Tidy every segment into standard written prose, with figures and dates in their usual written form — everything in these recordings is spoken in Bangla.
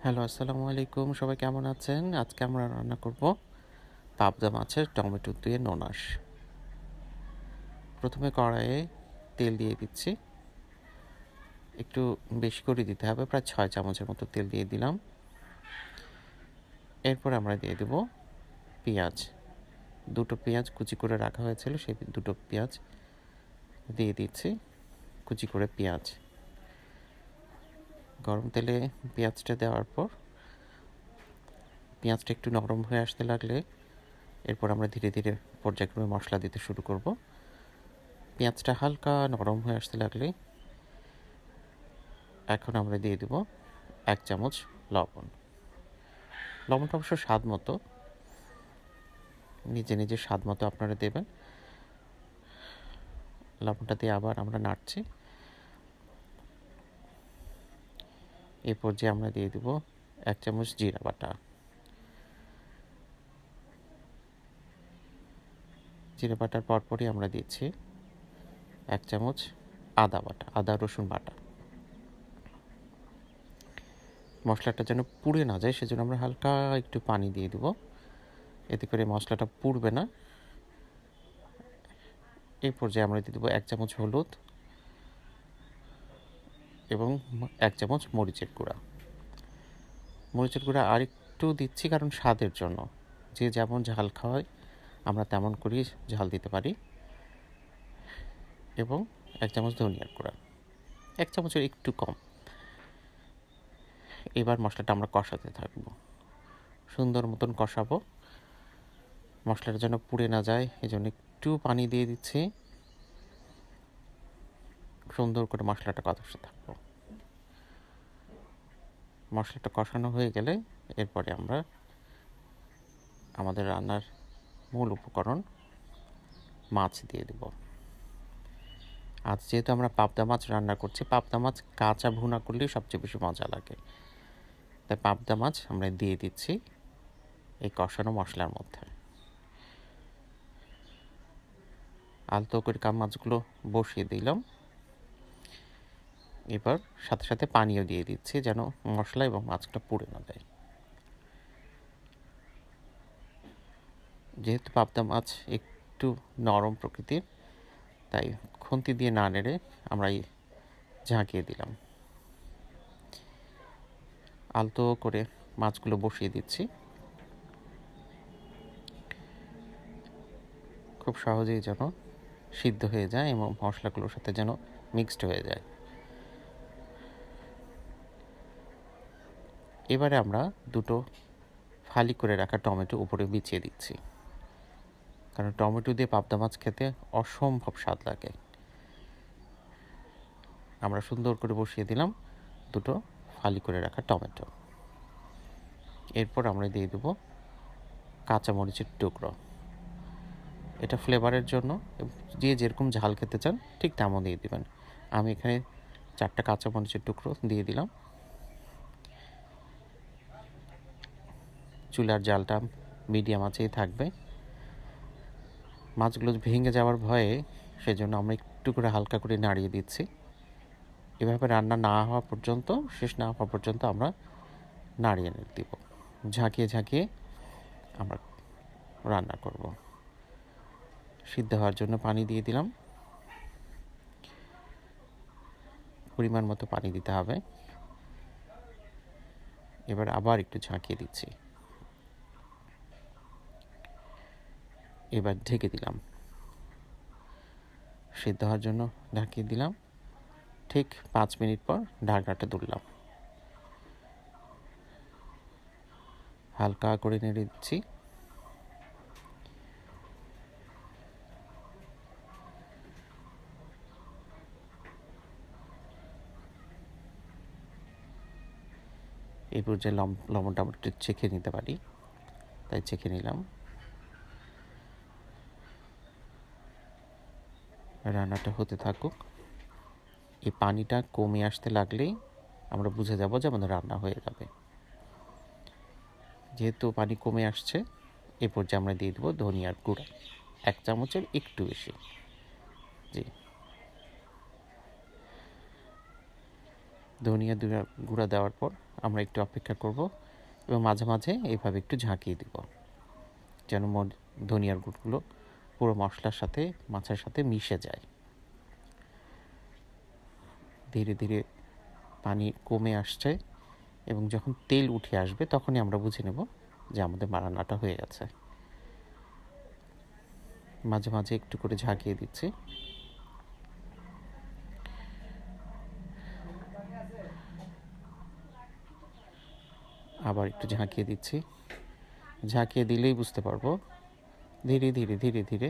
হ্যালো, আসসালামু আলাইকুম। সবাই কেমন আছেন? আজকে আমরা রান্না করব পাবদা মাছের টমেটো দিয়ে নোনাস। প্রথমে কড়াইয়ে তেল দিয়ে দিচ্ছি। একটু বেশি করে দিতে হবে, প্রায় ৬ চামচের মতো তেল দিয়ে দিলাম। এরপর আমরা দিয়ে দেব পেঁয়াজ। ২টো পেঁয়াজ কুচি করে রাখা হয়েছিল, সেই ২টো পেঁয়াজ দিয়ে দিচ্ছি, কুচি করে পেঁয়াজ। গরম তেলে পেঁয়াজটা দেওয়ার পর পেঁয়াজটা একটু নরম হয়ে আসতে লাগলে এরপর আমরা ধীরে ধীরে পর্যায়ক্রমে মশলা দিতে শুরু করব। পেঁয়াজটা হালকা নরম হয়ে আসতে লাগলে এখন আমরা দিয়ে দেব ১ চামচ লবণ। লবণটা অবশ্য স্বাদ মতো, নিজে স্বাদ মতো আপনারা দেবেন। লবণটা দিয়ে আবার আমরা নাড়ছি। এই পর্যায়ে আমরা দিয়ে দেব ১ চামচ জিরা বাটা। জিরা বাটার পরপরই আমরা দিচ্ছি ১ চামচ আদা বাটা, আদা রসুন বাটা। মশলাটা যেন পুড়ে না যায় সেজন্য আমরা হালকা একটু পানি দিয়ে দেব, এতে করে মশলাটা পুড়বে না। এই পর্যায়ে আমরা দিয়ে দেব ১ চামচ হলুদ এবং ১ চামচ মরিচের গুঁড়া। মরিচের গুঁড়া আরেকটু দিচ্ছি কারণ স্বাদের জন্য। যে যেমন ঝাল খাওয়ায় আমরা তেমন করেই ঝাল দিতে পারি। এবং ১ চামচ ধনিয়ার গুঁড়া, ১ চামচের একটু কম। এবার মশলাটা আমরা কষাতে থাকব, সুন্দর মতন কষাবো। মশলাটা যেন পুড়ে না যায় এজন্য একটু পানি দিয়ে দিচ্ছি। সুন্দর করে মশলাটা কষাতে থাকবো। মশলাটা কষানো হয়ে গেলে এরপরে আমরা আমাদের রান্নার মূল উপকরণ মাছ দিয়ে দেব। আজ যেহেতু আমরা পাবদা মাছ রান্না করছি, পাবদা মাছ কাঁচা ভুনা করলেই সবচেয়ে বেশি মজা লাগে। তাই পাবদা মাছ আমরা দিয়ে দিচ্ছি এই কষানো মশলার মধ্যে। আলতো করে মাছগুলো বসিয়ে দিলাম। এবার সাথে সাথে পানিও দিয়ে দিচ্ছি যেন মশলা এবং মাছটা পুড়ে না যায়। যেহেতু পাবদা মাছ একটু নরম প্রকৃতির, তাই খুন্তি দিয়ে না নেড়ে আমরা ঝাঁকিয়ে দিলাম। আলতো করে মাছগুলো বসিয়ে দিচ্ছি। খুব সহজেই যেন সিদ্ধ হয়ে যায় এবং মশলাগুলোর সাথে যেন মিক্সড হয়ে যায়। এবারে আমরা ২টো ফালি করে রাখা টমেটো উপরে বিছিয়ে দিচ্ছি, কারণ টমেটো দিয়ে পাবদা মাছ খেতে অসম্ভব স্বাদ লাগে। আমরা সুন্দর করে বসিয়ে দিলাম ২টো ফালি করে রাখা টমেটো। এরপর আমরা দিয়ে দেবো কাঁচামরিচের টুকরো। এটা ফ্লেভারের জন্য, যে যেরকম ঝাল খেতে চান ঠিক তেমন দিয়ে দেবেন। আমি এখানে ৪টা কাঁচামরিচের টুকরো দিয়ে দিলাম। চুলার জালটা মিডিয়াম আঁচেই থাকবে। মাছগুলো ভেঙে যাওয়ার ভয়ে সেজন্য আমরা একটু করে হালকা করে নাড়িয়ে দিচ্ছি। এভাবে রান্না না হওয়া পর্যন্ত, শেষ না হওয়া পর্যন্ত আমরা নাড়িয়ে দিব। ঝাঁকিয়ে ঝাঁকিয়ে আমরা রান্না করব। সিদ্ধ হওয়ার জন্য পানি দিয়ে দিলাম, পরিমাণ মতো পানি দিতে হবে। এবার আবার একটু ঝাঁকিয়ে দিচ্ছি। এবার ঢেকে দিলাম, সিদ্ধ হওয়ার জন্য ঢাকিয়ে দিলাম। ঠিক ৫ মিনিট পর ঢাকনাটা তুললাম, হালকা করে নেড়ে দিচ্ছি। এই পর্যায়ে লবণটা আমরা একটু চেখে নিতে পারি, তাই চেখে নিলাম। রান্নাটা হতে থাকুক। এই পানিটা কমে আসতে লাগলেই আমরা বুঝে যাব যে আমাদের রান্না হয়ে যাবে। যেহেতু পানি কমে আসছে, এই পর্যায়ে আমরা দিয়ে দেবো ধনিয়ার গুঁড়া, ১ চামচের একটু বেশি। জি, ধনিয়া গুঁড়া দেওয়ার পর আমরা একটু অপেক্ষা করব এবং মাঝে মাঝে এইভাবে একটু ঝাঁকিয়ে দিব যেন ধনিয়ার গুঁড়গুলো পুরো মশলার সাথে মাছের সাথে মিশে যায়। ধীরে ধীরে পানি কমে আসছে এবং যখন তেল উঠে আসবে তখনই আমরা বুঝে নেব যে আমাদের রান্নাটা হয়ে গেছে। মাঝে মাঝে একটু করে ঝাঁকিয়ে দিচ্ছি। আবার একটু ঝাঁকিয়ে দিচ্ছি। ঝাঁকিয়ে দিলেই বুঝতে পারবো ধীরে ধীরে ধীরে ধীরে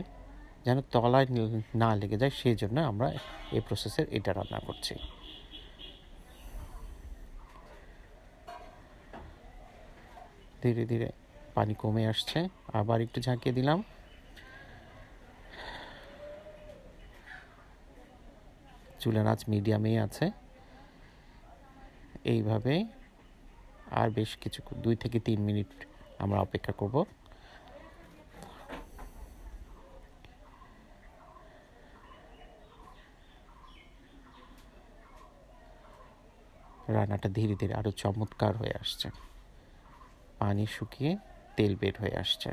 যেন তলায় না লেগে যায়, সেই জন্য আমরা এই প্রসেসের এটা রান্না করছি। ধীরে ধীরে পানি কমে আসছে, আবার একটু ঝাঁকিয়ে দিলাম। চুলার আঁচ মিডিয়ামেই আছে। এইভাবে আর বেশ কিছু 2 থেকে 3 মিনিট আমরা অপেক্ষা করব। রান্নাটা ধীরে ধীরে আরও চমৎকার হয়ে আসছে। পানি শুকিয়ে তেল বের হয়ে আসছে।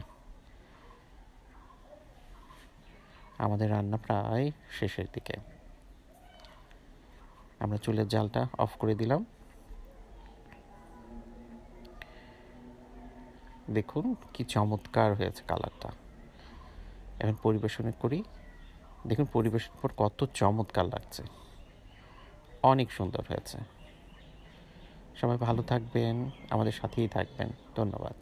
আমাদের রান্না প্রায় শেষের দিকে। আমরা চুলের জালটা অফ করে দিলাম। দেখুন কি চমৎকার হয়েছে কালারটা। এখন পরিবেশন করি। দেখুন পরিবেশন পর কত চমৎকার লাগছে, অনেক সুন্দর হয়েছে। সবাই ভালো থাকবেন, আমাদের সাথেই থাকবেন। ধন্যবাদ।